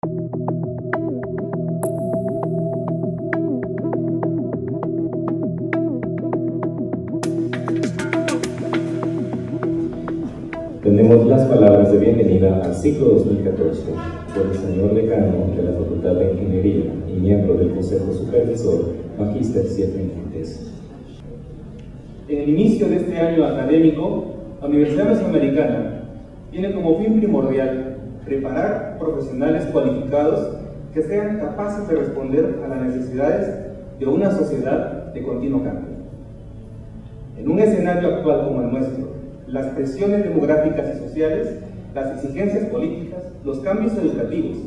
Tenemos las palabras de bienvenida al ciclo 2014 por el señor decano de la Facultad de Ingeniería y miembro del Consejo Supervisor, Magíster Cifuentes. En el inicio de este año académico, la Universidad Mesoamericana tiene como fin primordial preparar profesionales cualificados que sean capaces de responder a las necesidades de una sociedad de continuo cambio. En un escenario actual como el nuestro, las presiones demográficas y sociales, las exigencias políticas, los cambios educativos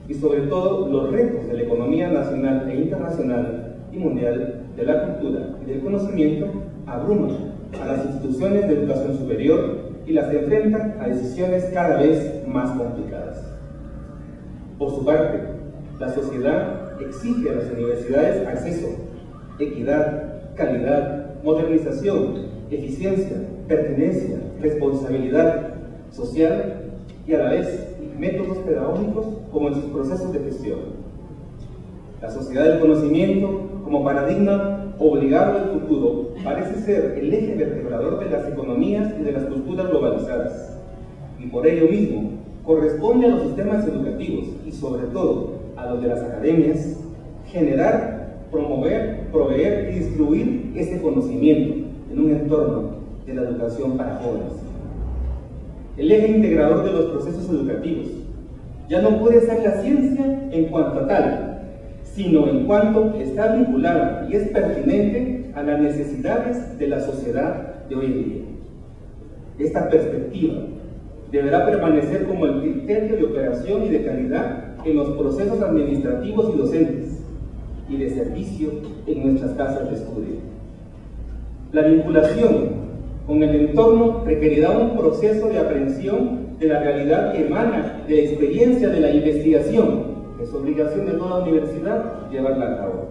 y sobre todo los retos de la economía nacional e internacional y mundial de la cultura y del conocimiento abruman a las instituciones de educación superior y las enfrentan a decisiones cada vez más complicadas. Por su parte, la sociedad exige a las universidades acceso, equidad, calidad, modernización, eficiencia, pertenencia, responsabilidad social y a la vez métodos pedagógicos como en sus procesos de gestión. La sociedad del conocimiento como paradigma obligado al futuro parece ser el eje vertebrador de las economías y de las culturas globalizadas, y por ello mismo corresponde a los sistemas educativos y sobre todo a los de las academias generar, promover, proveer y distribuir ese conocimiento en un entorno de la educación para jóvenes. El eje integrador de los procesos educativos ya no puede ser la ciencia en cuanto a tal, sino en cuanto está vinculada y es pertinente a las necesidades de la sociedad de hoy en día. Esta perspectiva deberá permanecer como el criterio de operación y de calidad en los procesos administrativos y docentes y de servicio en nuestras casas de estudio. La vinculación con el entorno requerirá un proceso de aprehensión de la realidad que emana de la experiencia de la investigación, que es obligación de toda universidad llevarla a cabo,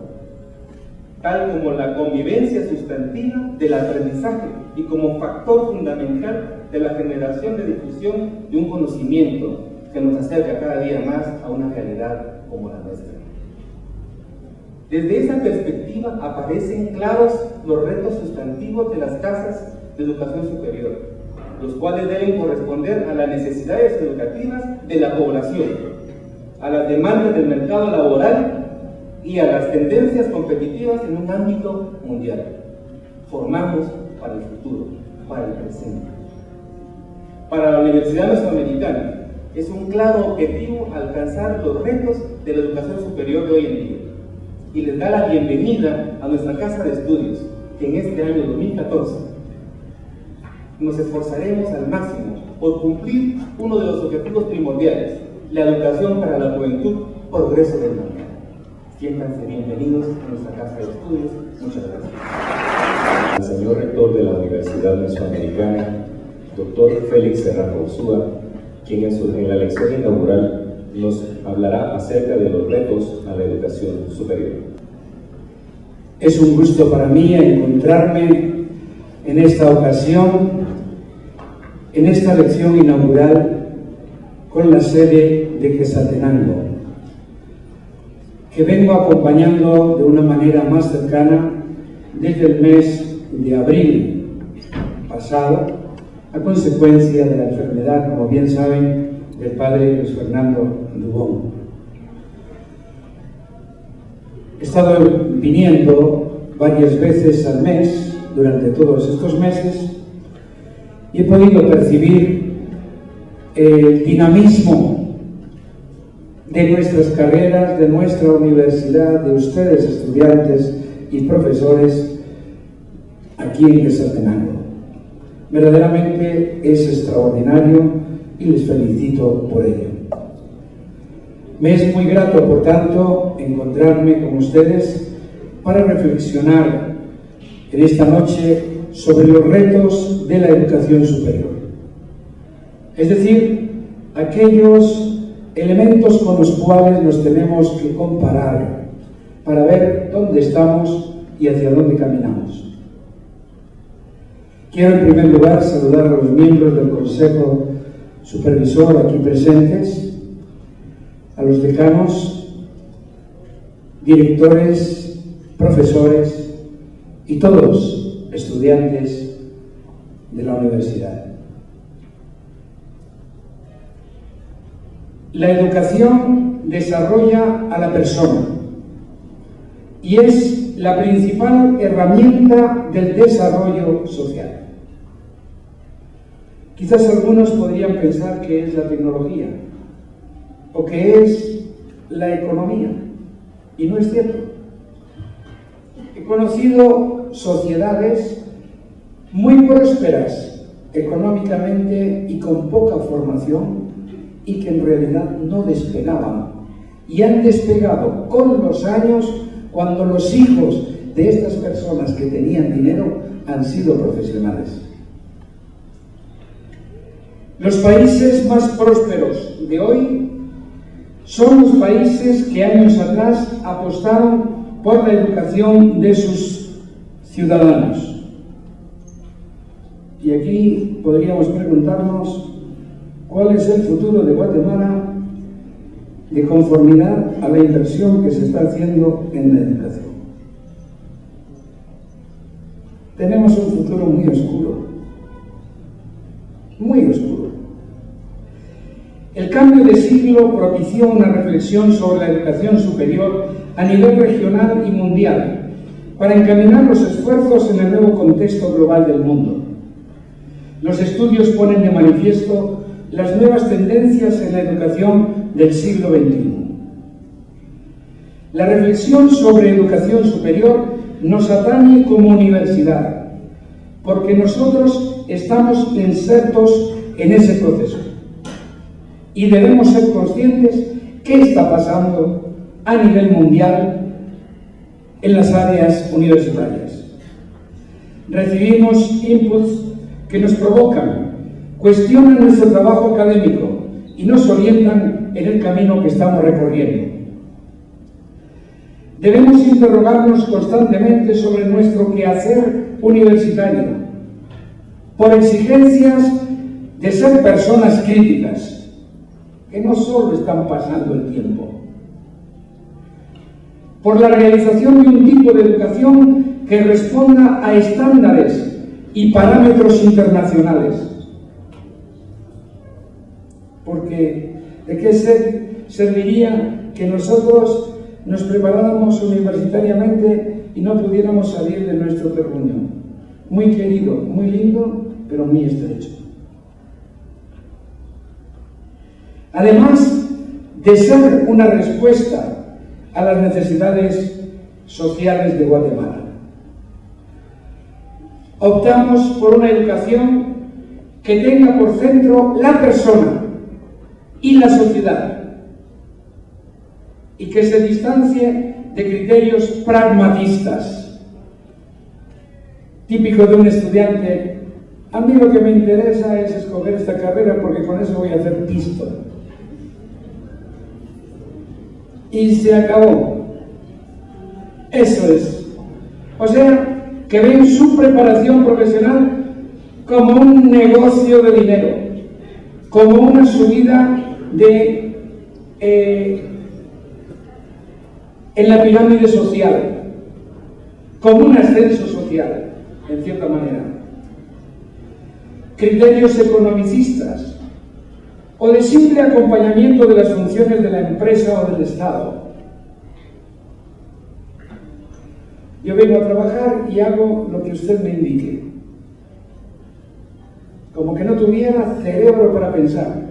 tal como la convivencia sustantiva del aprendizaje y como factor fundamental de la generación de difusión de un conocimiento que nos acerca cada día más a una realidad como la nuestra. Desde esa perspectiva aparecen claros los retos sustantivos de las casas de educación superior, los cuales deben corresponder a las necesidades educativas de la población, a las demandas del mercado laboral y a las tendencias competitivas en un ámbito mundial. Formamos para el futuro, para el presente. Para la Universidad Mesoamericana es un claro objetivo alcanzar los retos de la educación superior de hoy en día y les da la bienvenida a nuestra casa de estudios, que en este año 2014 nos esforzaremos al máximo por cumplir uno de los objetivos primordiales, la educación para la juventud, progreso del mañana. Siéntanse bienvenidos a nuestra casa de estudios. Muchas gracias. El señor rector de la Universidad Mesoamericana, doctor Félix Serrano Ursúa, quien en la lección inaugural nos hablará acerca de los retos a la educación superior. Es un gusto para mí encontrarme en esta ocasión, en esta lección inaugural, con la sede de Quetzaltenango, que vengo acompañando de una manera más cercana desde el mes de abril pasado, a consecuencia de la enfermedad, como bien saben, del padre Luis Fernando Dubón. He estado viniendo varias veces al mes durante todos estos meses y he podido percibir el dinamismo de nuestras carreras, de nuestra universidad, de ustedes estudiantes y profesores aquí en Quetzaltenango. Verdaderamente es extraordinario y les felicito por ello. Me es muy grato, por tanto, encontrarme con ustedes para reflexionar en esta noche sobre los retos de la educación superior. Es decir, aquellos elementos con los cuales nos tenemos que comparar para ver dónde estamos y hacia dónde caminamos. Quiero en primer lugar saludar a los miembros del Consejo Supervisor aquí presentes, a los decanos, directores, profesores y todos los estudiantes de la universidad. La educación desarrolla a la persona y es la principal herramienta del desarrollo social. Quizás algunos podrían pensar que es la tecnología o que es la economía, y no es cierto. He conocido sociedades muy prósperas económicamente y con poca formación y que en realidad no despegaban, y han despegado con los años cuando los hijos de estas personas que tenían dinero han sido profesionales. Los países más prósperos de hoy son los países que años atrás apostaron por la educación de sus ciudadanos. Y aquí podríamos preguntarnos cuál es el futuro de Guatemala de conformidad a la inversión que se está haciendo en la educación. Tenemos un futuro muy oscuro, muy oscuro. El cambio de siglo propició una reflexión sobre la educación superior a nivel regional y mundial para encaminar los esfuerzos en el nuevo contexto global del mundo. Los estudios ponen de manifiesto las nuevas tendencias en la educación del siglo XXI. La reflexión sobre educación superior nos atañe como universidad, porque nosotros estamos insertos en ese proceso y debemos ser conscientes qué está pasando a nivel mundial en las áreas universitarias. Recibimos inputs que nos provocan, cuestionan nuestro trabajo académico y nos orientan en el camino que estamos recorriendo. Debemos interrogarnos constantemente sobre nuestro quehacer universitario, por exigencias de ser personas críticas, que no solo están pasando el tiempo, por la realización de un tipo de educación que responda a estándares y parámetros internacionales. Porque ¿de qué serviría que nosotros nos preparáramos universitariamente y no pudiéramos salir de nuestro terruño? Muy querido, muy lindo, pero muy estrecho. Además de ser una respuesta a las necesidades sociales de Guatemala, optamos por una educación que tenga por centro la persona y la sociedad y que se distancie de criterios pragmatistas, típico de un estudiante. A mí lo que me interesa es escoger esta carrera porque con eso voy a hacer pistola. Y se acabó. Eso es. O sea, que ven su preparación profesional como un negocio de dinero, como una subida en la pirámide social, como un ascenso social, en cierta manera. Criterios economicistas o de simple acompañamiento de las funciones de la empresa o del Estado. Yo vengo a trabajar y hago lo que usted me indique. Como que no tuviera cerebro para pensar.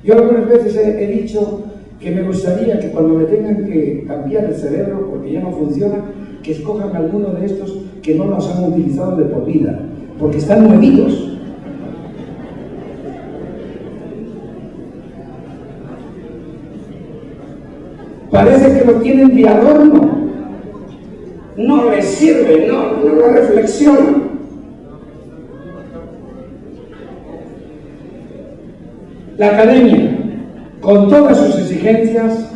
Yo algunas veces he dicho que me gustaría que cuando me tengan que cambiar el cerebro porque ya no funciona, que escojan alguno de estos que no los han utilizado de por vida, porque están nuevitos. Parece que lo tienen de adorno, no les sirve, no lo reflexionan. La academia, con todas sus exigencias,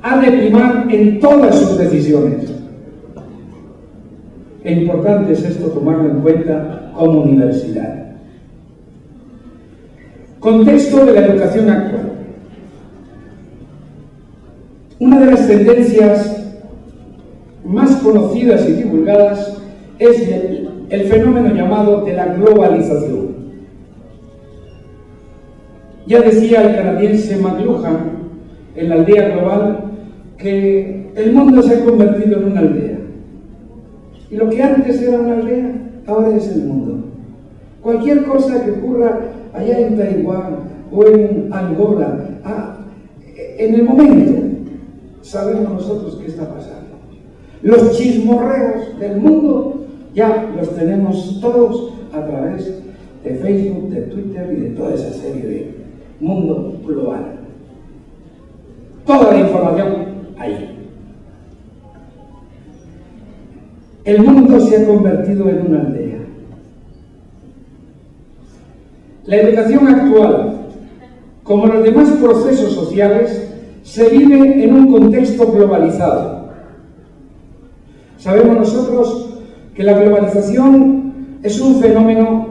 ha de primar en todas sus decisiones. Qué importante es esto tomarlo en cuenta como universidad. Contexto de la educación actual. Una de las tendencias más conocidas y divulgadas es el fenómeno llamado de la globalización. Ya decía el canadiense McLuhan en La aldea global que el mundo se ha convertido en una aldea. Y lo que antes era una aldea, ahora es el mundo. Cualquier cosa que ocurra allá en Taiwán o en Angola, en el momento sabemos nosotros qué está pasando. Los chismorreos del mundo ya los tenemos todos a través de Facebook, de Twitter y de toda esa serie de mundo global. Toda la información ahí. El mundo se ha convertido en una aldea. La educación actual, como los demás procesos sociales, se vive en un contexto globalizado. Sabemos nosotros que la globalización es un fenómeno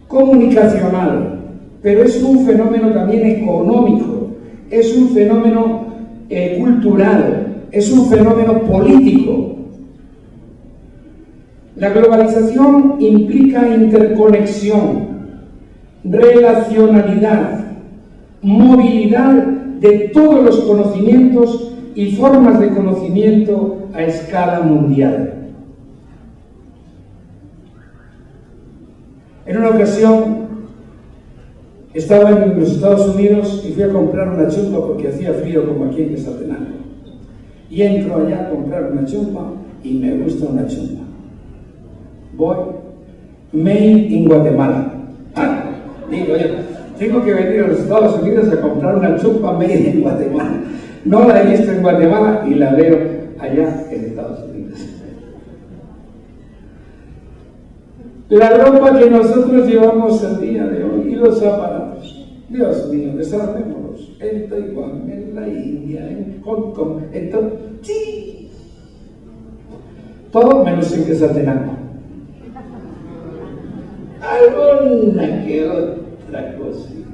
comunicacional, pero es un fenómeno también económico, es un fenómeno cultural, es un fenómeno político. La globalización implica interconexión, relacionalidad, movilidad de todos los conocimientos y formas de conocimiento a escala mundial. En una ocasión estaba en los Estados Unidos y fui a comprar una chumpa porque hacía frío como aquí en Quetzaltenango. Y entro allá a comprar una chumpa y me gusta una chumpa. Voy, made in Guatemala. Digo yo, tengo que venir a los Estados Unidos a comprar una chumpa made in Guatemala. No la he visto en Guatemala y la veo allá en Estados Unidos. La ropa que nosotros llevamos el día de hoy y los aparatos, Dios mío, desarmémoslos en Taiwán, en la India, en Hong Kong, en todo, sí, todo menos en Quetzaltenango. Alguna que otra cosita.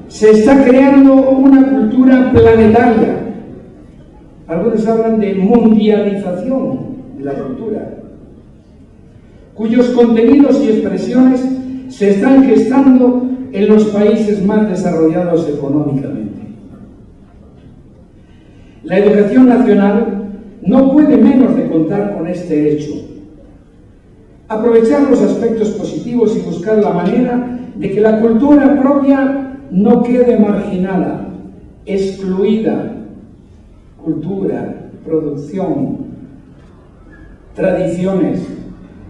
Se está creando una cultura planetaria. Algunos hablan de mundialización de la cultura, cuyos contenidos y expresiones se están gestando en los países más desarrollados económicamente. La educación nacional no puede menos de contar con este hecho. Aprovechar los aspectos positivos y buscar la manera de que la cultura propia no quede marginada, excluida. Cultura, producción, tradiciones,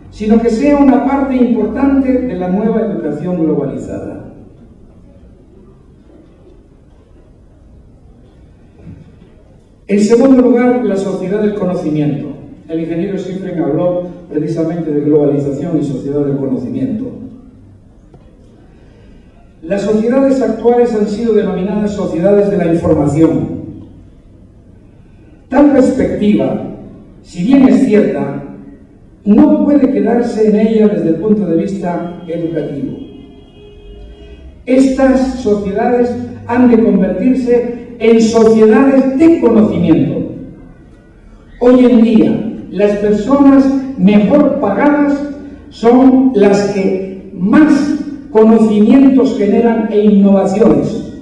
sino que sea una parte importante de la nueva educación globalizada. En segundo lugar, la sociedad del conocimiento. El ingeniero Schifrin habló precisamente de globalización y sociedad del conocimiento. Las sociedades actuales han sido denominadas sociedades de la información. Tal perspectiva, si bien es cierta, no puede quedarse en ella desde el punto de vista educativo. Estas sociedades han de convertirse en sociedades de conocimiento. Hoy en día, las personas mejor pagadas son las que más conocimientos generan e innovaciones.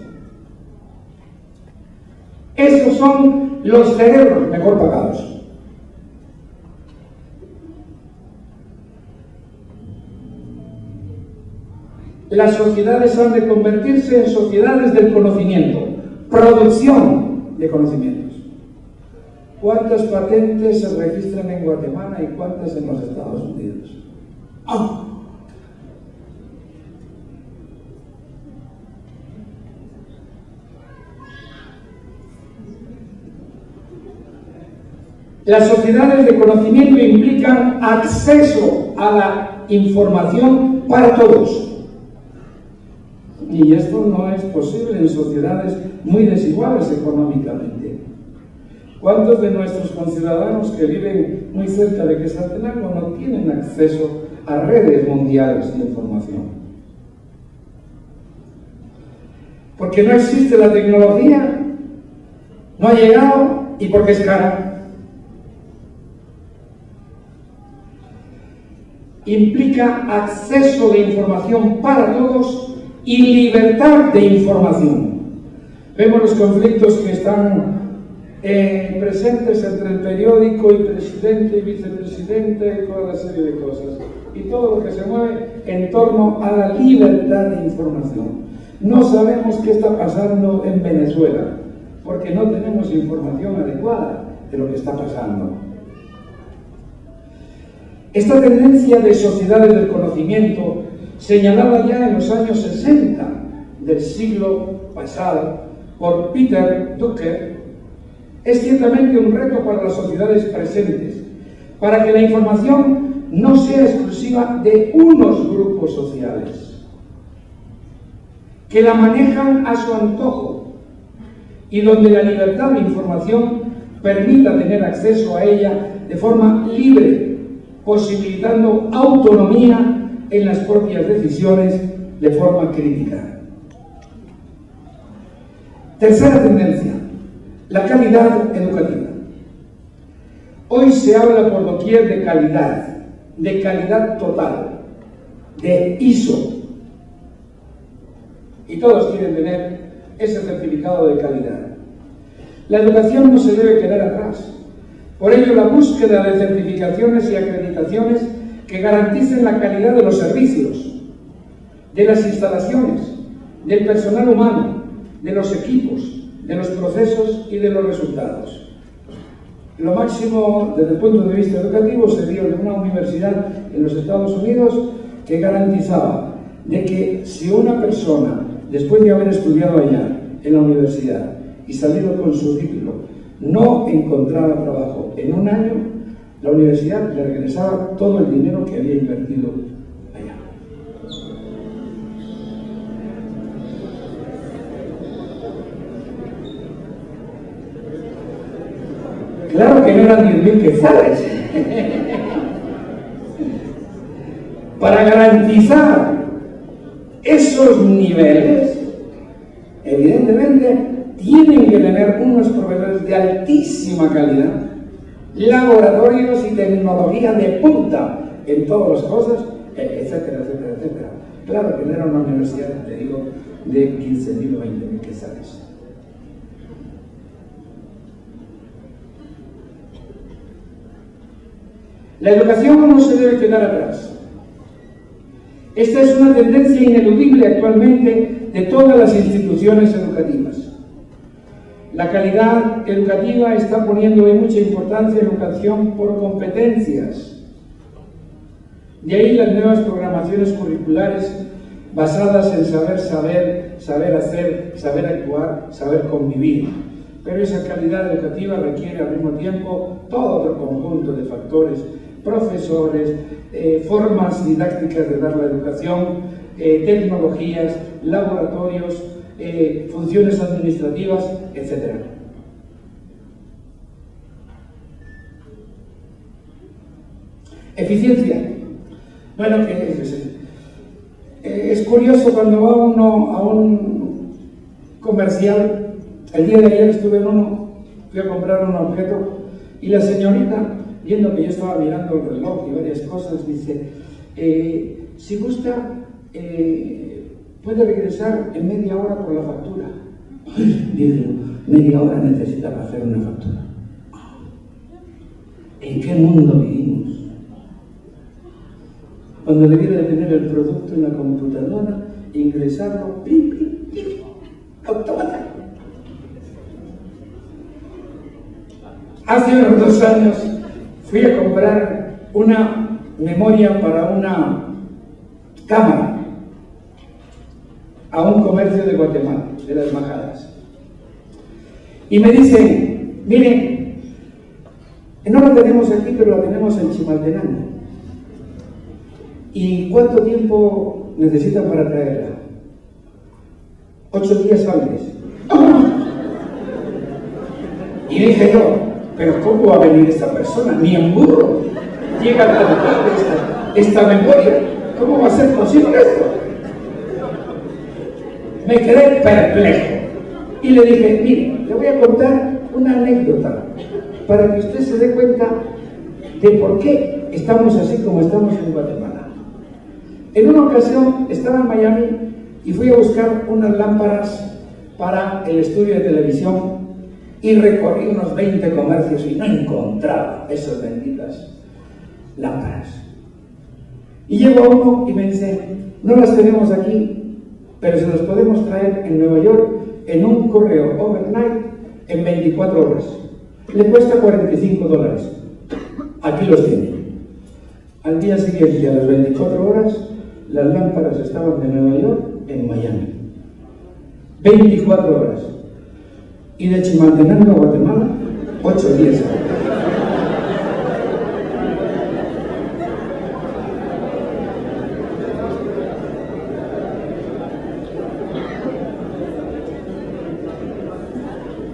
Esos son los cerebros mejor pagados. Las sociedades han de convertirse en sociedades del conocimiento, producción de conocimientos. ¿Cuántas patentes se registran en Guatemala y cuántas en los Estados Unidos? ¡Oh! Las sociedades de conocimiento implican acceso a la información para todos. Y esto no es posible en sociedades muy desiguales económicamente. ¿Cuántos de nuestros conciudadanos que viven muy cerca de Quetzaltenango no tienen acceso a redes mundiales de información? porque no existe la tecnología, no ha llegado y porque es cara. Implica acceso de información para todos y libertad de información. Vemos los conflictos que están presentes entre el periódico y presidente y vicepresidente y toda la serie de cosas. Y todo lo que se mueve en torno a la libertad de información. No sabemos qué está pasando en Venezuela, porque no tenemos información adecuada de lo que está pasando. Esta tendencia de sociedades del conocimiento, señalada ya en los años 60 del siglo pasado por Peter Drucker, es ciertamente un reto para las sociedades presentes, para que la información no sea exclusiva de unos grupos sociales, que la manejan a su antojo y donde la libertad de información permita tener acceso a ella de forma libre, posibilitando autonomía en las propias decisiones de forma crítica. Tercera tendencia, la calidad educativa. Hoy se habla por doquier de calidad total, de ISO, y todos quieren tener ese certificado de calidad. La educación no se debe quedar atrás. Por ello, la búsqueda de certificaciones y acreditaciones que garanticen la calidad de los servicios, de las instalaciones, del personal humano, de los equipos, de los procesos y de los resultados. Lo máximo desde el punto de vista educativo se dio de una universidad en los Estados Unidos que garantizaba de que si una persona, después de haber estudiado allá en la universidad y salido con su título, no encontraba trabajo en un año, la universidad le regresaba todo el dinero que había invertido allá. Claro que no eran 10.000 quetzales. Para garantizar esos niveles, evidentemente, tienen que tener unos proveedores de altísima calidad, laboratorios y tecnología de punta en todas las cosas, etcétera, etcétera, etcétera. Claro que no era una universidad, te digo, de 15.000 o 20.000 quetzales. La educación no se debe quedar atrás. Esta es una tendencia ineludible actualmente de todas las instituciones educativas. La calidad educativa está poniendo hoy mucha importancia en la educación por competencias. De ahí las nuevas programaciones curriculares basadas en saber hacer, saber actuar, saber convivir. Pero esa calidad educativa requiere al mismo tiempo todo otro conjunto de factores, profesores, formas didácticas de dar la educación, tecnologías, laboratorios, funciones administrativas, etc. Eficiencia. Bueno, es curioso cuando va uno a un comercial. El día de ayer estuve en uno, fui a comprar un objeto y la señorita, viendo que yo estaba mirando el reloj y varias cosas, dice, si gusta, puede regresar en media hora por la factura. Dice, media hora necesita para hacer una factura. ¿En qué mundo vivimos? Cuando debiera de tener el producto en la computadora, ingresarlo, pim, pim, pim, automático. Hace unos 2 años fui a comprar una memoria para una cámara a un comercio de Guatemala, de las Majadas. Y me dicen, miren, no la tenemos aquí, pero la tenemos en Chimaltenango. ¿Y cuánto tiempo necesitan para traerla? 8 días hábiles. Y dije yo, pero ¿cómo va a venir esta persona? Ni en burro llega a tratar esta memoria. ¿Cómo va a ser posible esto? Me quedé perplejo. Y le dije, mire, le voy a contar una anécdota para que usted se dé cuenta de por qué estamos así como estamos en Guatemala. En una ocasión estaba en Miami y fui a buscar unas lámparas para el estudio de televisión y recorrí unos 20 comercios y no encontraba esas benditas lámparas. Y llego a uno y me dice, no las tenemos aquí, pero se las podemos traer en Nueva York en un correo overnight en 24 horas. Le cuesta $45. Aquí los tiene. Al día siguiente, a las 24 horas, las lámparas estaban de Nueva York en Miami. 24 horas. Y de Chimaltenango a Guatemala, 8 días.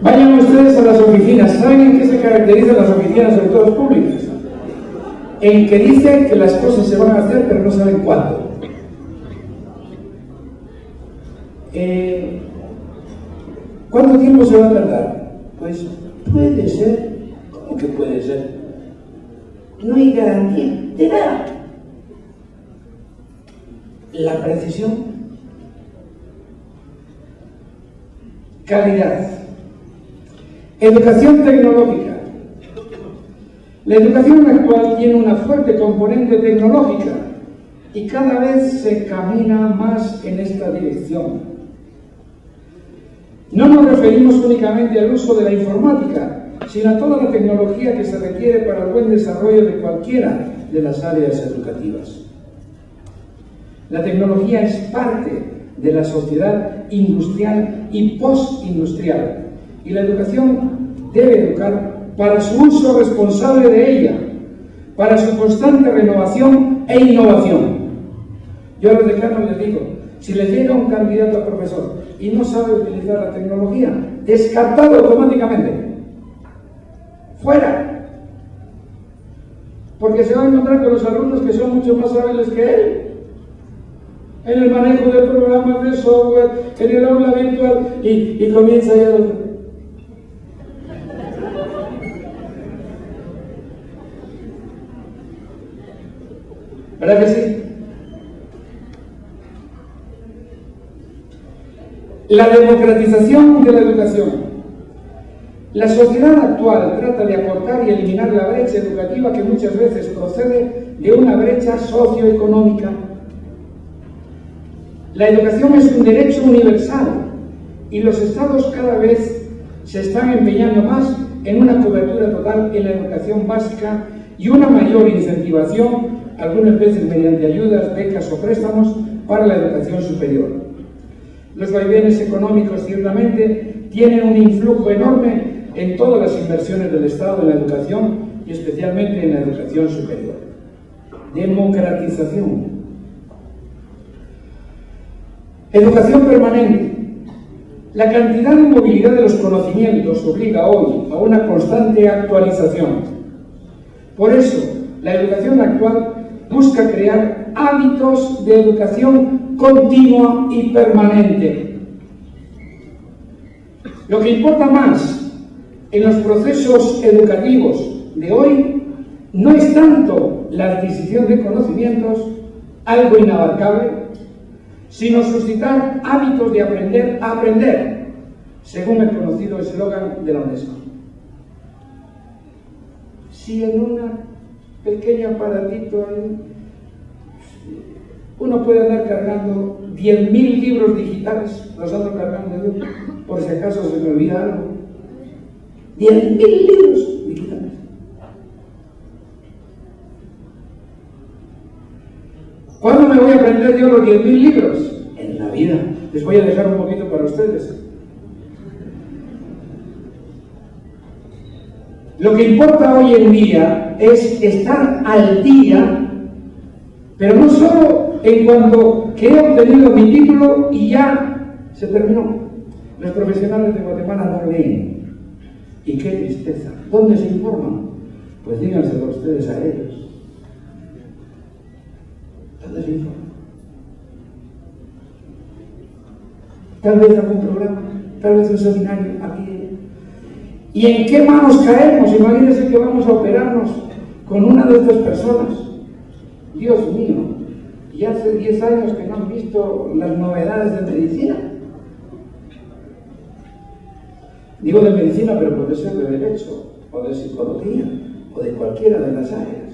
Vayan ustedes a las oficinas. ¿Saben en qué se caracterizan las oficinas, sobre todo públicas? En que dicen que las cosas se van a hacer, pero no saben cuándo. ¿Cuánto tiempo se va a tardar? Pues puede ser. ¿Cómo que puede ser? No hay garantía de nada. La precisión, calidad, educación tecnológica. La educación actual tiene una fuerte componente tecnológica y cada vez se camina más en esta dirección. No nos referimos únicamente al uso de la informática, sino a toda la tecnología que se requiere para el buen desarrollo de cualquiera de las áreas educativas. La tecnología es parte de la sociedad industrial y postindustrial, y la educación debe educar para su uso responsable de ella, para su constante renovación e innovación. Yo a los decanos les digo, si les llega un candidato a profesor y no sabe utilizar la tecnología, descartado automáticamente. Fuera. Porque se va a encontrar con los alumnos que son mucho más hábiles que él en el manejo de programas de software, en el aula virtual, y comienza ya. ¿Verdad que sí? La democratización de la educación. La sociedad actual trata de acortar y eliminar la brecha educativa que muchas veces procede de una brecha socioeconómica. La educación es un derecho universal y los estados cada vez se están empeñando más en una cobertura total en la educación básica y una mayor incentivación, algunas veces mediante ayudas, becas o préstamos, para la educación superior. Los vaivenes económicos ciertamente tienen un influjo enorme en todas las inversiones del Estado en la educación y especialmente en la educación superior. Democratización. Educación permanente. La cantidad de movilidad de los conocimientos obliga hoy a una constante actualización. Por eso, la educación actual busca crear hábitos de educación continua y permanente. Lo que importa más en los procesos educativos de hoy no es tanto la adquisición de conocimientos, algo inabarcable, sino suscitar hábitos de aprender a aprender, según el conocido eslogan de la UNESCO. Si en un pequeño aparatito uno puede andar cargando 10.000 libros digitales, los ando cargando yo, por si acaso se me olvida algo. 10.000 libros digitales. ¿Cuándo me voy a aprender yo los 10.000 libros? En la vida. Les voy a dejar un poquito para ustedes. Lo que importa hoy en día es estar al día, pero no solo en cuanto que he obtenido mi título y ya se terminó. Los profesionales de Guatemala no leen. Y qué tristeza. ¿Dónde se informan? Pues díganselo ustedes a ellos. ¿Dónde se informan? tal vez algún programa, tal vez un seminario aquí. ¿Y en qué manos caemos? Imagínense que vamos a operarnos con una de estas personas. Dios mío, y hace 10 años que no han visto las novedades de medicina. Digo de medicina, pero puede ser de derecho, o de psicología, o de cualquiera de las áreas.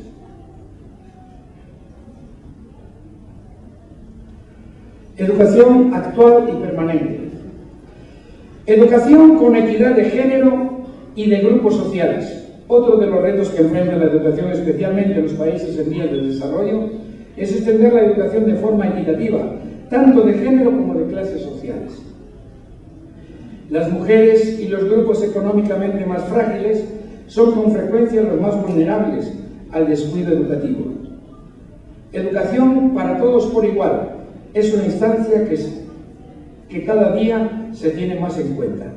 Educación actual y permanente. Educación con equidad de género y de grupos sociales. Otro de los retos que enfrenta la educación, especialmente en los países en vías de desarrollo, es extender la educación de forma equitativa, tanto de género como de clases sociales. Las mujeres y los grupos económicamente más frágiles son con frecuencia los más vulnerables al descuido educativo. Educación para todos por igual es una instancia que cada día se tiene más en cuenta.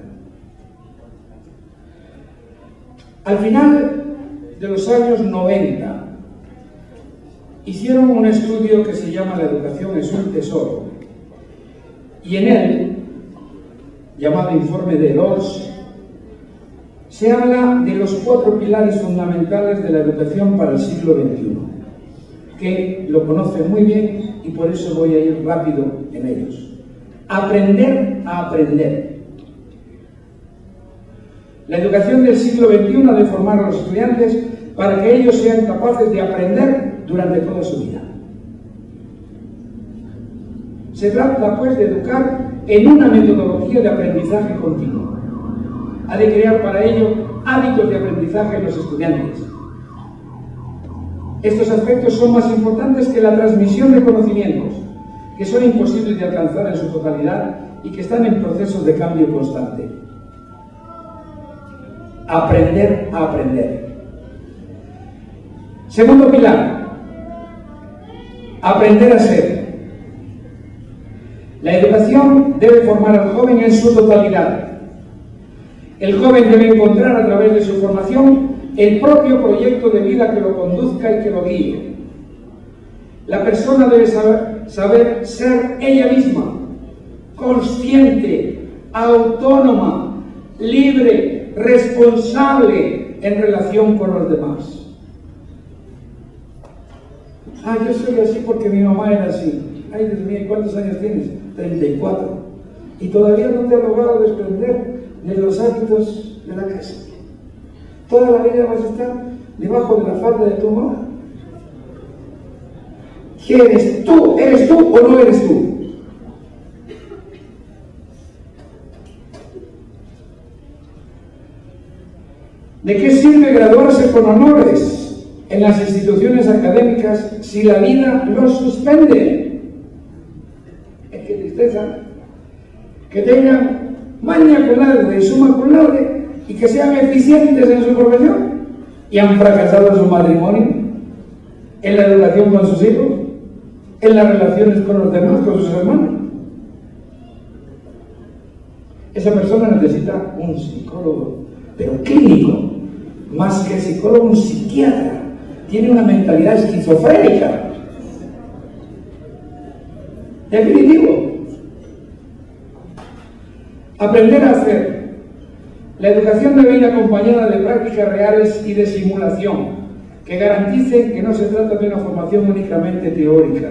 Al final de los años 90, hicieron un estudio que se llama La educación es un tesoro, y en él, llamado Informe de Loos, se habla de los 4 pilares fundamentales de la educación para el siglo XXI, que lo conocen muy bien y por eso voy a ir rápido en ellos. Aprender a aprender. La educación del siglo XXI ha de formar a los estudiantes para que ellos sean capaces de aprender durante toda su vida. Se trata, pues, de educar en una metodología de aprendizaje continuo. Ha de crear para ello hábitos de aprendizaje en los estudiantes. Estos aspectos son más importantes que la transmisión de conocimientos, que son imposibles de alcanzar en su totalidad y que están en procesos de cambio constante. Aprender a aprender. Segundo pilar, aprender a ser. La educación debe formar al joven en su totalidad. El joven debe encontrar a través de su formación el propio proyecto de vida que lo conduzca y que lo guíe. La persona debe saber ser ella misma, consciente, autónoma, libre, responsable en relación con los demás. Yo soy así porque mi mamá era así. Ay, Dios mío, ¿cuántos años tienes? 34. Y todavía no te has logrado desprender de los hábitos de la casa. Toda la vida vas a estar debajo de la falda de tu mamá. ¿Qué eres tú? ¿Eres tú o no eres tú? ¿De qué sirve graduarse con honores en las instituciones académicas si la vida los suspende? Qué tristeza. Que tengan magna cum laude y summa cum laude y que sean eficientes en su profesión y han fracasado en su matrimonio, en la educación con sus hijos, en las relaciones con los demás, con sus hermanos. Esa persona necesita un psicólogo, pero clínico, más que psicólogo, un psiquiatra. Tiene una mentalidad esquizofrénica. Definitivo. Aprender a hacer. La educación debe ir acompañada de prácticas reales y de simulación que garanticen que no se trata de una formación únicamente teórica.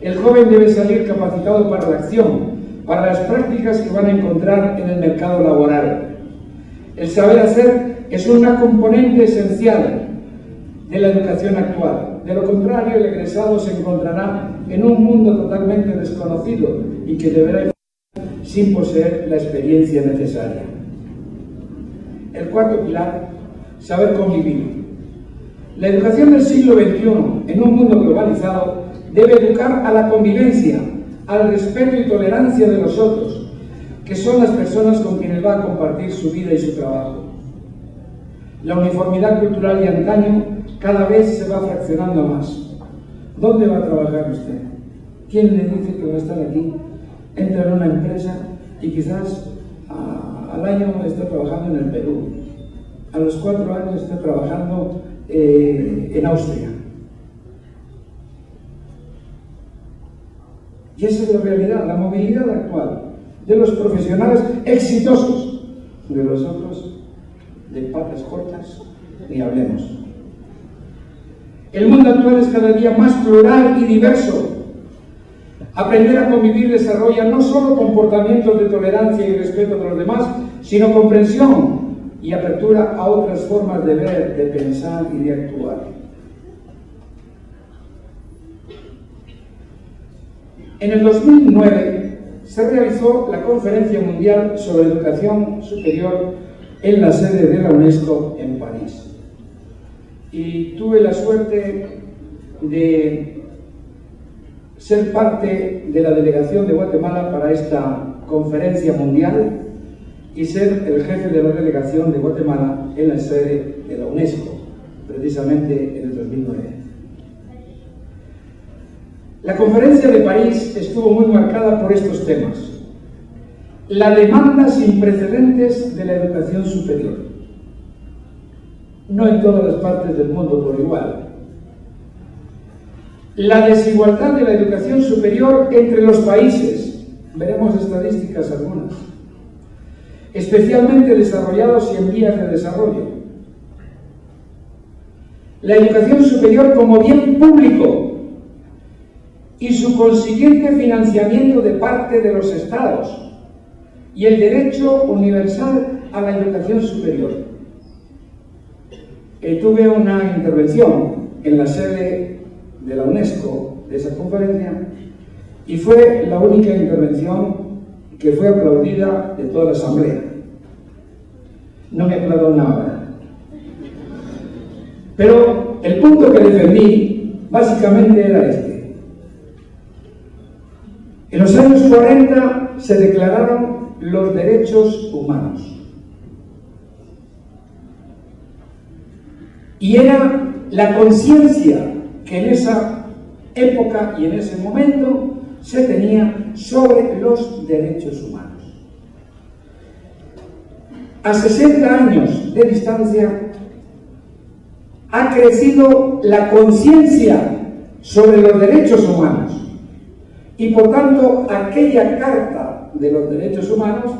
El joven debe salir capacitado para la acción, para las prácticas que van a encontrar en el mercado laboral. El saber hacer es una componente esencial de la educación actual. De lo contrario, el egresado se encontrará en un mundo totalmente desconocido y que deberá sin poseer la experiencia necesaria. El cuarto pilar, saber convivir. La educación del siglo XXI, en un mundo globalizado, debe educar a la convivencia, al respeto y tolerancia de los otros, que son las personas con quienes va a compartir su vida y su trabajo. La uniformidad cultural de antaño cada vez se va fraccionando más. ¿Dónde va a trabajar usted? ¿Quién le dice que va a estar aquí? Entra en una empresa y quizás al año está trabajando en el Perú, a los 4 años está trabajando en Austria. Y esa es la realidad, la movilidad actual de los profesionales exitosos, de los otros de patas cortas, ni hablemos. El mundo actual es cada día más plural y diverso. Aprender a convivir desarrolla no solo comportamientos de tolerancia y respeto de los demás, sino comprensión y apertura a otras formas de ver, de pensar y de actuar. En el 2009 se realizó la Conferencia Mundial sobre Educación Superior en la sede de la UNESCO en París. Y tuve la suerte de ser parte de la delegación de Guatemala para esta conferencia mundial y ser el jefe de la delegación de Guatemala en la sede de la UNESCO, precisamente en el 2009. La conferencia de París estuvo muy marcada por estos temas. La demanda sin precedentes de la educación superior. No en todas las partes del mundo por igual. La desigualdad de la educación superior entre los países. Veremos estadísticas algunas. Especialmente desarrollados y en vías de desarrollo. La educación superior como bien público y su consiguiente financiamiento de parte de los Estados y el derecho universal a la educación superior. Tuve una intervención en la sede de la UNESCO de esa conferencia y fue la única intervención que fue aplaudida de toda la asamblea. No me aplaudó nada. Pero el punto que defendí básicamente era este. En los años 40 se declararon los derechos humanos. Y era la conciencia que en esa época y en ese momento se tenía sobre los derechos humanos. A 60 años de distancia ha crecido la conciencia sobre los derechos humanos y por tanto aquella Carta de los Derechos Humanos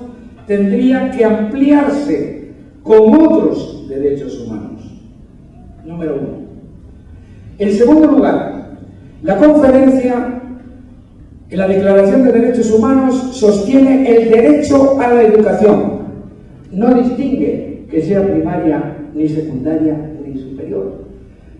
tendría que ampliarse con otros derechos humanos. Número 1. En segundo lugar, la conferencia en la Declaración de Derechos Humanos sostiene el derecho a la educación. No distingue que sea primaria, ni secundaria, ni superior.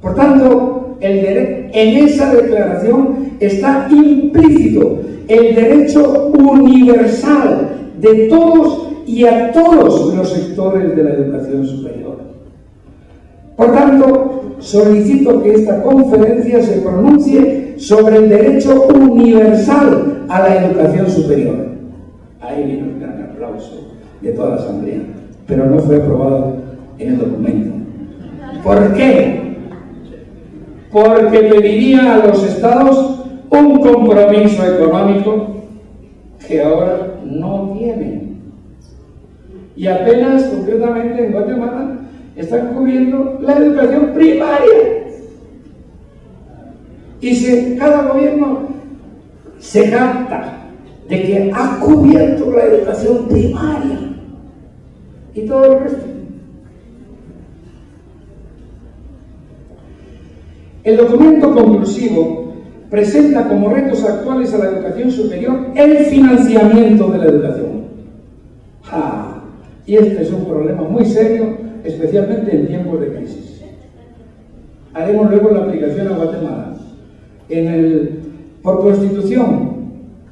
Por tanto, en esa declaración está implícito el derecho universal de todos y a todos los sectores de la educación superior. Por tanto, solicito que esta conferencia se pronuncie sobre el derecho universal a la educación superior. Ahí viene un gran aplauso de toda la asamblea, pero no fue aprobado en el documento. ¿Por qué? Porque pediría a los estados un compromiso económico que ahora no tienen. Y apenas, concretamente en Guatemala, están cubriendo la educación primaria. Y cada gobierno se jacta de que ha cubierto la educación primaria y todo el resto. El documento conclusivo presenta como retos actuales a la educación superior el financiamiento de la educación. Y este es un problema muy serio, especialmente en tiempos de crisis. Haremos luego la aplicación a Guatemala. Por constitución,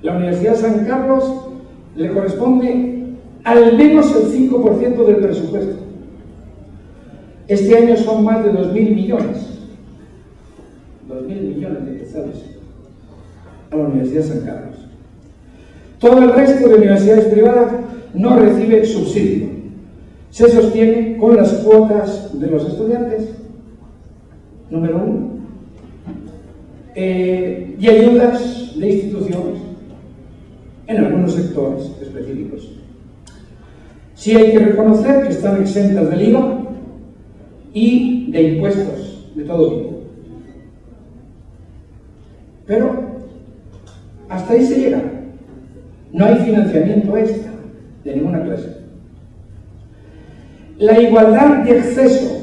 la Universidad San Carlos le corresponde al menos el 5% del presupuesto. Este año son más de 2.000 millones. 2.000 millones de quetzales a la Universidad San Carlos. Todo el resto de universidades privadas no recibe subsidio. Se sostiene con las cuotas de los estudiantes, número 1, y ayudas de instituciones en algunos sectores específicos. Sí hay que reconocer que están exentas del IVA y de impuestos de todo tipo. Pero hasta ahí se llega. No hay financiamiento extra de ninguna clase. La igualdad de acceso.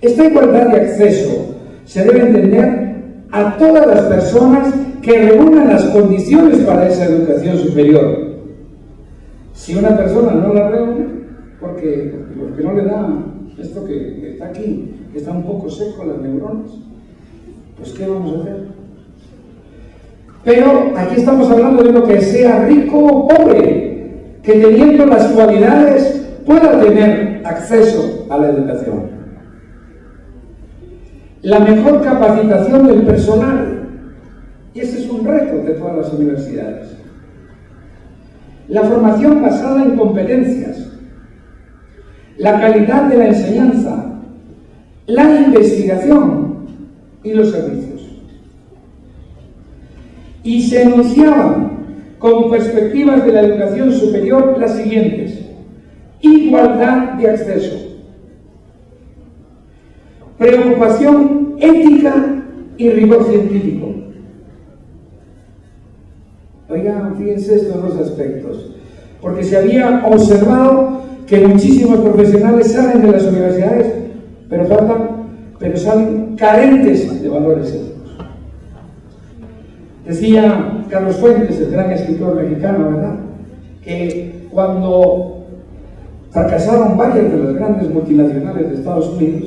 Esta igualdad de acceso se debe entender a todas las personas que reúnan las condiciones para esa educación superior. Si una persona no la reúne, porque no le da esto que está aquí, que está un poco seco las neuronas, pues ¿qué vamos a hacer? Pero aquí estamos hablando de uno que sea rico o pobre, que teniendo las cualidades pueda tener acceso a la educación. La mejor capacitación del personal, y ese es un reto de todas las universidades. La formación basada en competencias, la calidad de la enseñanza, la investigación y los servicios. Y se enunciaban como perspectivas de la educación superior las siguientes: igualdad de acceso, preocupación ética y rigor científico. Oigan, fíjense estos dos aspectos, porque se había observado que muchísimos profesionales salen de las universidades, pero salen carentes de valores éticos. Decía Carlos Fuentes, el gran escritor mexicano, ¿verdad?, que cuando fracasaron varias de las grandes multinacionales de Estados Unidos,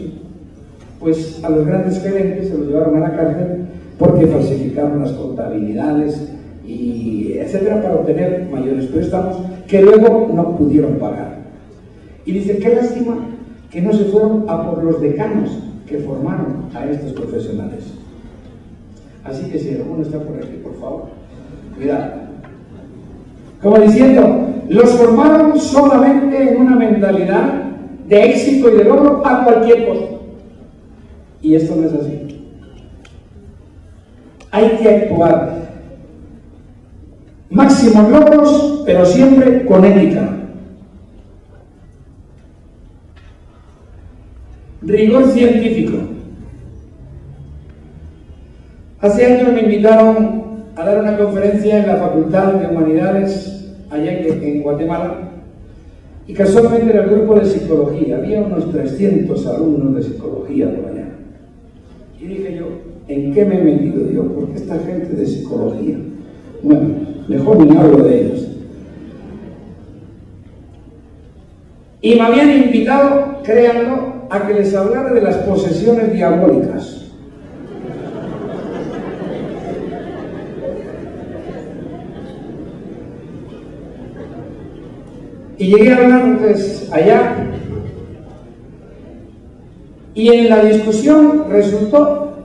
pues a los grandes gerentes se los llevaron a la cárcel porque falsificaron las contabilidades y etcétera para obtener mayores préstamos que luego no pudieron pagar. Y dice, qué lástima que no se fueron a por los decanos que formaron a estos profesionales. Así que si alguno está por aquí, por favor, cuidado. Como diciendo, los formaron solamente en una mentalidad de éxito y de logro a cualquier costo. Y esto no es así. Hay que actuar. Máximos logros, pero siempre con ética. Rigor científico. Hace años me invitaron a dar una conferencia en la Facultad de Humanidades allá en Guatemala, y casualmente era el grupo de psicología. Había unos 300 alumnos de psicología por allá. Y dije yo, ¿en qué me he metido yo? ¿Por qué esta gente de psicología? Bueno, mejor ni hablo de ellos. Y me habían invitado, créanlo, a que les hablara de las posesiones diabólicas. Y llegué a hablarles allá, y en la discusión resultó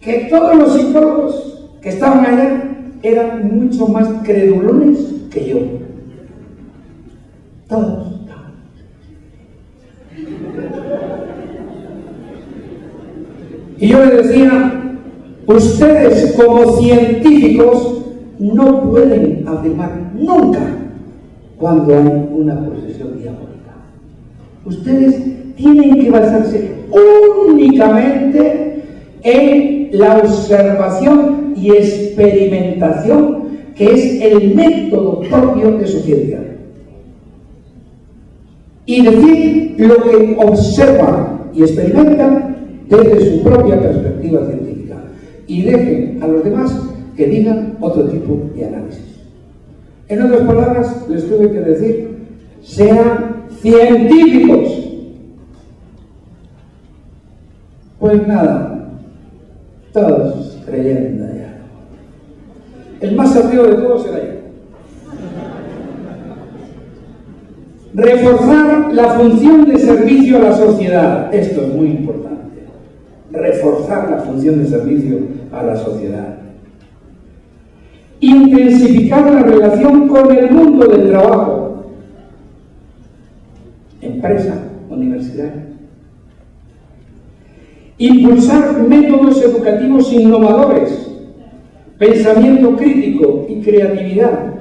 que todos los psicólogos que estaban allá eran mucho más credulones que yo. Todos. Y yo les decía, ustedes como científicos no pueden afirmar nunca cuando hay una posesión diabólica. Ustedes tienen que basarse únicamente en la observación y experimentación, que es el método propio de su ciencia. Y decir lo que observan y experimentan desde su propia perspectiva científica. Y dejen a los demás que digan otro tipo de análisis. En otras palabras, les tuve que decir, sean científicos. Pues nada, todos creyendo ya. El más ateo de todos era yo. Reforzar la función de servicio a la sociedad. Esto es muy importante. Reforzar la función de servicio a la sociedad. Intensificar la relación con el mundo del trabajo. Empresa, universidad. Impulsar métodos educativos innovadores, pensamiento crítico y creatividad.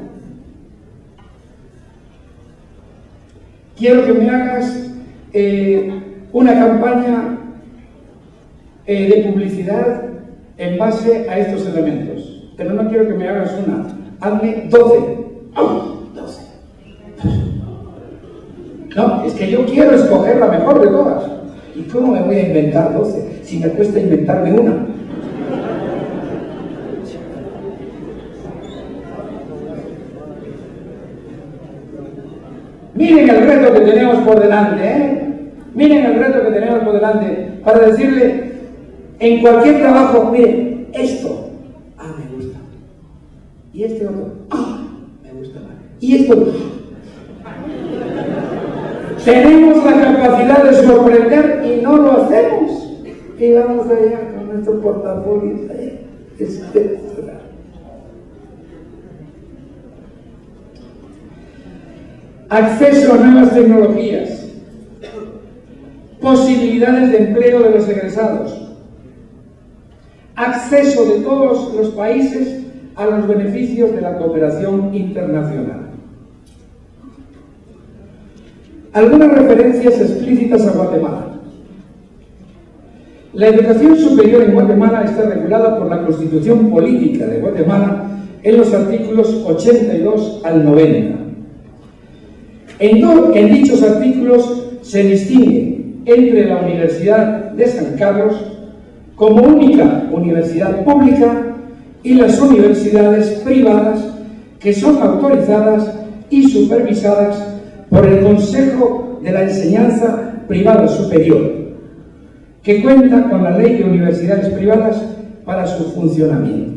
Quiero que me hagas una campaña de publicidad en base a estos elementos. Pero no quiero que me hagas una hazme 12. ¡Oh! 12. No, es que yo quiero escoger la mejor de todas. ¿Y cómo me voy a inventar 12 si me cuesta inventarme una? Miren el reto que tenemos por delante, Miren el reto que tenemos por delante para decirle en cualquier trabajo, miren, esto, me gusta. Y este otro, me gusta más. Y esto, tenemos la capacidad de sorprender y no lo hacemos. Y vamos allá con nuestro portafolio. Espectacular. Acceso a nuevas tecnologías, posibilidades de empleo de los egresados, acceso de todos los países a los beneficios de la cooperación internacional. Algunas referencias explícitas a Guatemala. La educación superior en Guatemala está regulada por la Constitución Política de Guatemala en los artículos 82 al 90. En dichos artículos se distingue entre la Universidad de San Carlos como única universidad pública y las universidades privadas que son autorizadas y supervisadas por el Consejo de la Enseñanza Privada Superior, que cuenta con la Ley de Universidades Privadas para su funcionamiento.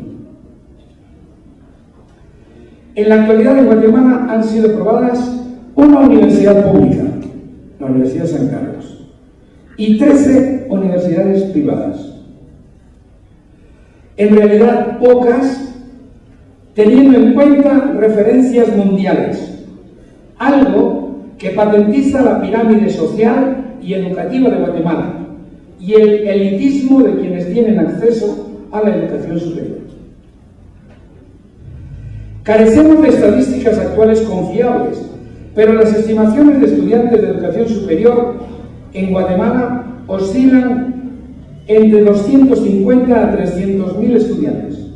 En la actualidad en Guatemala han sido aprobadas una universidad pública, la Universidad de San Carlos, y 13 universidades privadas. En realidad pocas, teniendo en cuenta referencias mundiales, algo que patentiza la pirámide social y educativa de Guatemala y el elitismo de quienes tienen acceso a la educación superior. Carecemos de estadísticas actuales confiables, pero las estimaciones de estudiantes de educación superior en Guatemala oscilan entre 250 a 300.000 estudiantes,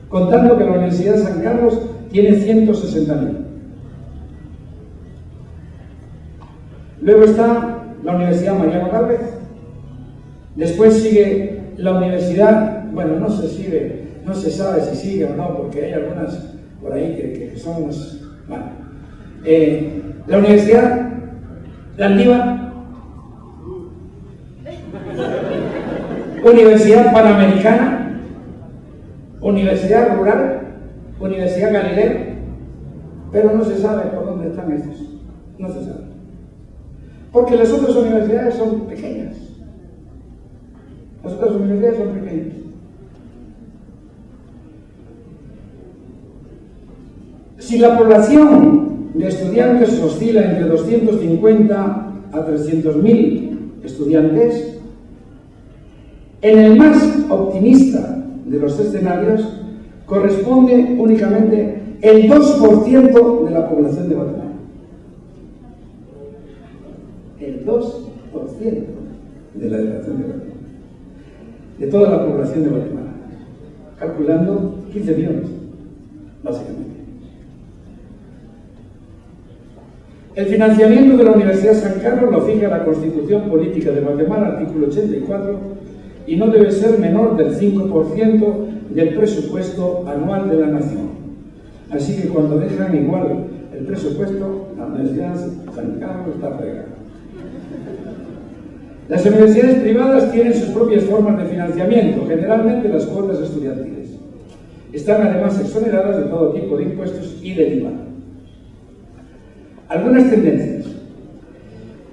contando que la Universidad de San Carlos tiene 160.000. Luego está la Universidad Mariano Gálvez, después sigue la Universidad, bueno, no se sabe si sigue o no, porque hay algunas por ahí que son unas, bueno, la Universidad Landívar, Universidad Panamericana, Universidad Rural, Universidad Galileo, pero no se sabe por dónde están estos, no se sabe. Porque las otras universidades son pequeñas. Las otras universidades son pequeñas. Si la población de estudiantes oscila entre 250 a 300.000 estudiantes, en el más optimista de los escenarios corresponde únicamente el 2% de la población de Guatemala. El 2% de la población de Guatemala. De toda la población de Guatemala. Calculando 15 millones, básicamente. El financiamiento de la Universidad de San Carlos lo fija la Constitución Política de Guatemala, artículo 84, y no debe ser menor del 5% del presupuesto anual de la nación. Así que cuando dejan igual el presupuesto, la Universidad de San Carlos está fregada. Las universidades privadas tienen sus propias formas de financiamiento, generalmente las cuotas estudiantiles. Están además exoneradas de todo tipo de impuestos y del IVA. Algunas tendencias.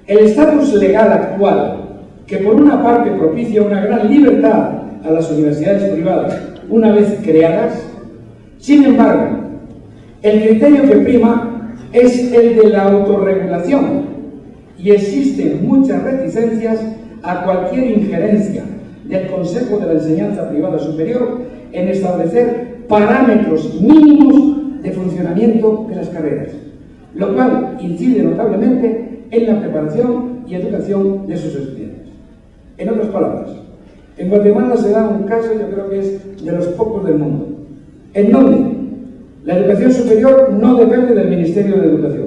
El estatus legal actual, que por una parte propicia una gran libertad a las universidades privadas una vez creadas, sin embargo, el criterio que prima es el de la autorregulación y existen muchas reticencias a cualquier injerencia del Consejo de la Enseñanza Privada Superior en establecer parámetros mínimos de funcionamiento de las carreras, lo cual incide notablemente en la preparación y educación de sus estudiantes. En otras palabras, en Guatemala se da un caso, yo creo que es de los pocos del mundo, en donde La educación superior no depende del Ministerio de Educación.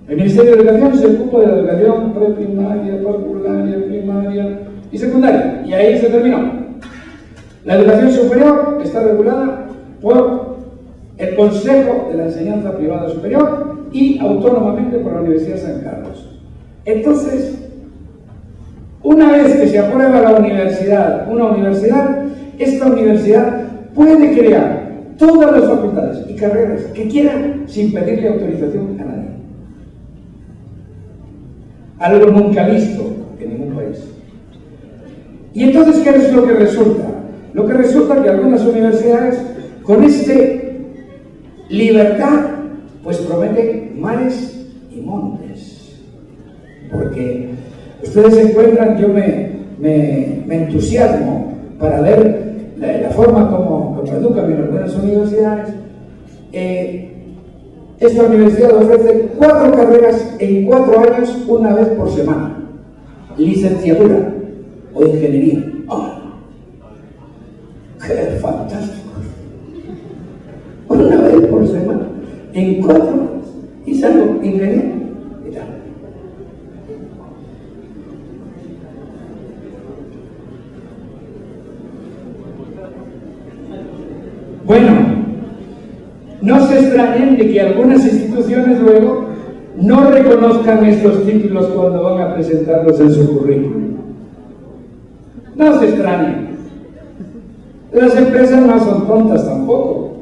El Ministerio de Educación se ocupa de la educación preprimaria, parvularia, primaria y secundaria, y ahí se terminó. La educación superior está regulada por el Consejo de la Enseñanza Privada Superior y autónomamente por la Universidad San Carlos. Entonces, una vez que se aprueba una universidad, esta universidad puede crear todas las facultades y carreras que quiera sin pedirle autorización a nadie. Algo nunca visto en ningún país. Y entonces, ¿qué es lo que resulta? Lo que resulta que algunas universidades, con libertad, pues prometen mares y montes. Porque ustedes se encuentran, yo me entusiasmo para ver la forma como educan en algunas universidades. Esta universidad ofrece 4 carreras en 4 años, una vez por semana. Licenciatura o ingeniería. ¡Oh! ¡Qué fantástico! Una vez por semana, en 4 años. Y salgo ingeniero y tal. Bueno, no se extrañen de que algunas instituciones luego no reconozcan estos títulos cuando van a presentarlos en su currículum. No se extrañen. Las empresas no son tontas tampoco.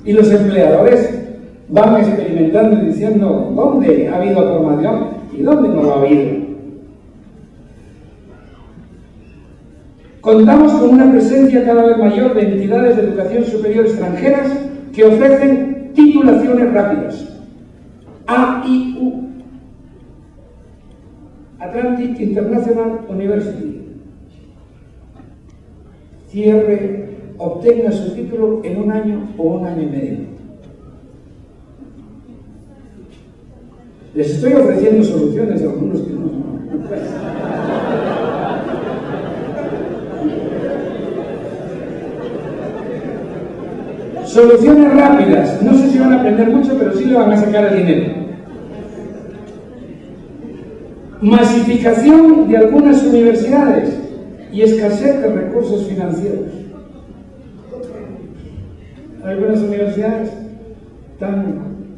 Y los empleadores van experimentando y diciendo dónde ha habido formación y dónde no lo ha habido. Contamos con una presencia cada vez mayor de entidades de educación superior extranjeras que ofrecen titulaciones rápidas. AIU, Atlantic International University. Obtenga su título en 1 año o 1 año y medio. Les estoy ofreciendo soluciones a algunos que no. Soluciones rápidas. No sé si van a aprender mucho, pero sí le van a sacar el dinero. Masificación de algunas universidades y escasez de recursos financieros. Algunas universidades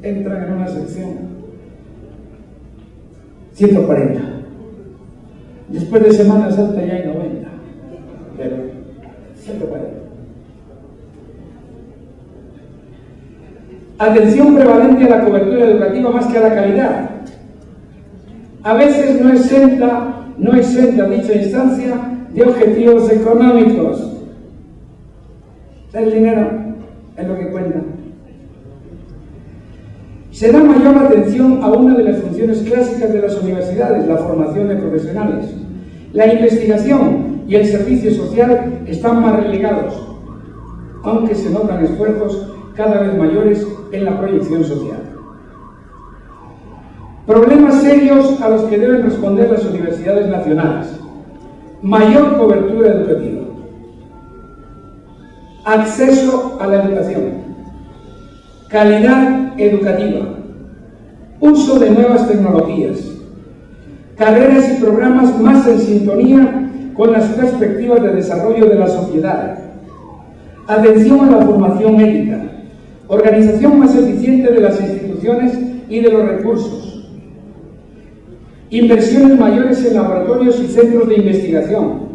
entran en una sección 140. Después de Semana Santa ya hay 90. Pero 140. Atención prevalente a la cobertura educativa más que a la calidad. A veces no exenta dicha instancia de objetivos económicos. El dinero es lo que cuenta. Se da mayor atención a una de las funciones clásicas de las universidades, la formación de profesionales. La investigación y el servicio social están más relegados, aunque se notan esfuerzos cada vez mayores en la proyección social. Problemas serios a los que deben responder las universidades nacionales. Mayor cobertura educativa. Acceso a la educación. Calidad educativa. Uso de nuevas tecnologías. Carreras y programas más en sintonía con las perspectivas de desarrollo de la sociedad. Atención a la formación ética. Organización más eficiente de las instituciones y de los recursos. Inversiones mayores en laboratorios y centros de investigación.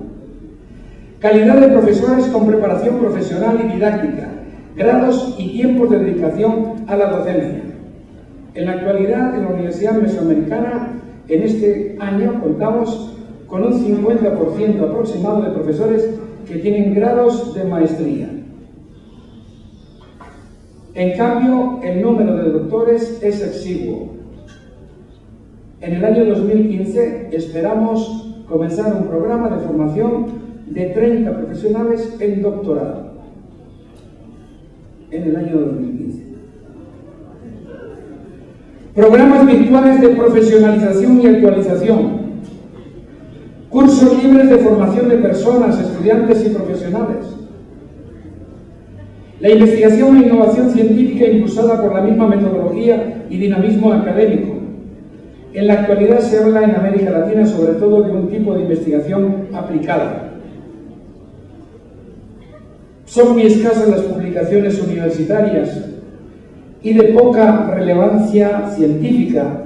Calidad de profesores con preparación profesional y didáctica. Grados y tiempos de dedicación a la docencia. En la actualidad, en la Universidad Mesoamericana, en este año contamos con un 50% aproximado de profesores que tienen grados de maestría. En cambio, el número de doctores es exiguo. En el año 2015 esperamos comenzar un programa de formación de 30 profesionales en doctorado. En el año 2015. Programas virtuales de profesionalización y actualización. Cursos libres de formación de personas, estudiantes y profesionales. La investigación e innovación científica impulsada por la misma metodología y dinamismo académico. En la actualidad se habla en América Latina sobre todo de un tipo de investigación aplicada. Son muy escasas las publicaciones universitarias y de poca relevancia científica.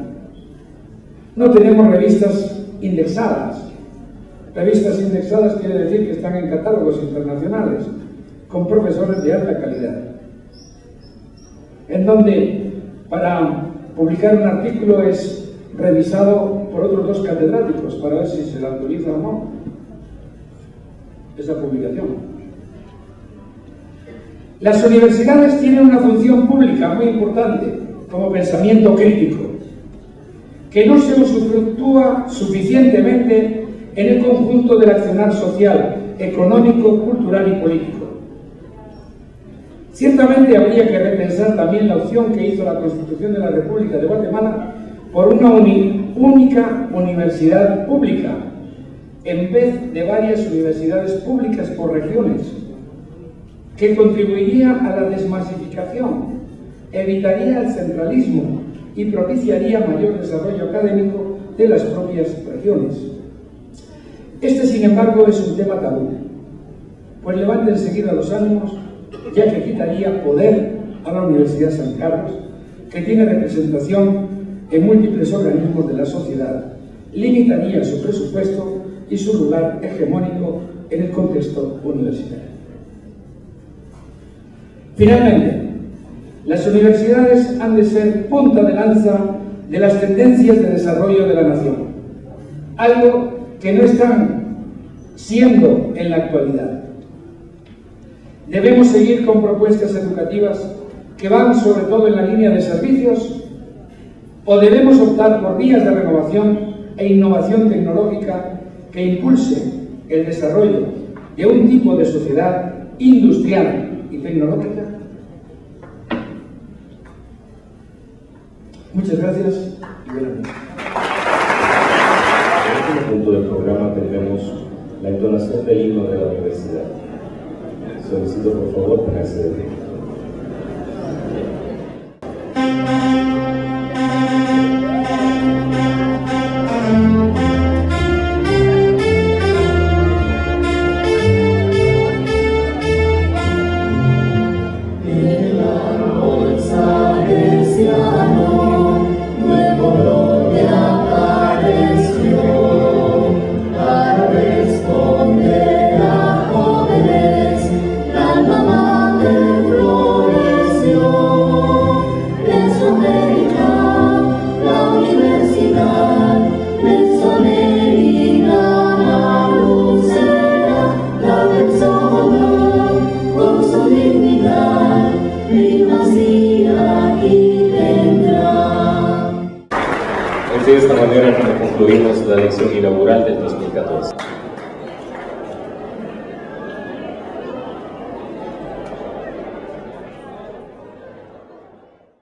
No tenemos revistas indexadas. Revistas indexadas quiere decir que están en catálogos internacionales, con profesores de alta calidad, en donde para publicar un artículo es revisado por otros 2 catedráticos para ver si se la autoriza o no esa publicación. Las universidades tienen una función pública muy importante como pensamiento crítico, que no se usufructúa suficientemente en el conjunto del accionar social, económico, cultural y político. Ciertamente habría que repensar también la opción que hizo la Constitución de la República de Guatemala por una única universidad pública, en vez de varias universidades públicas por regiones, que contribuiría a la desmasificación, evitaría el centralismo y propiciaría mayor desarrollo académico de las propias regiones. Este, sin embargo, es un tema tabú, pues levanta enseguida los ánimos, ya que quitaría poder a la Universidad San Carlos, que tiene representación en múltiples organismos de la sociedad, limitaría su presupuesto y su lugar hegemónico en el contexto universitario. Finalmente, las universidades han de ser punta de lanza de las tendencias de desarrollo de la nación, algo que no están siendo en la actualidad. Debemos seguir con propuestas educativas que van sobre todo en la línea de servicios, o debemos optar por vías de renovación e innovación tecnológica que impulse el desarrollo de un tipo de sociedad industrial y tecnológica. Muchas gracias y buenas noches. En este punto del programa tendremos la entonación del himno de la universidad. Solicito por favor ponerse de pie. De esta manera concluimos la lección inaugural del 2014.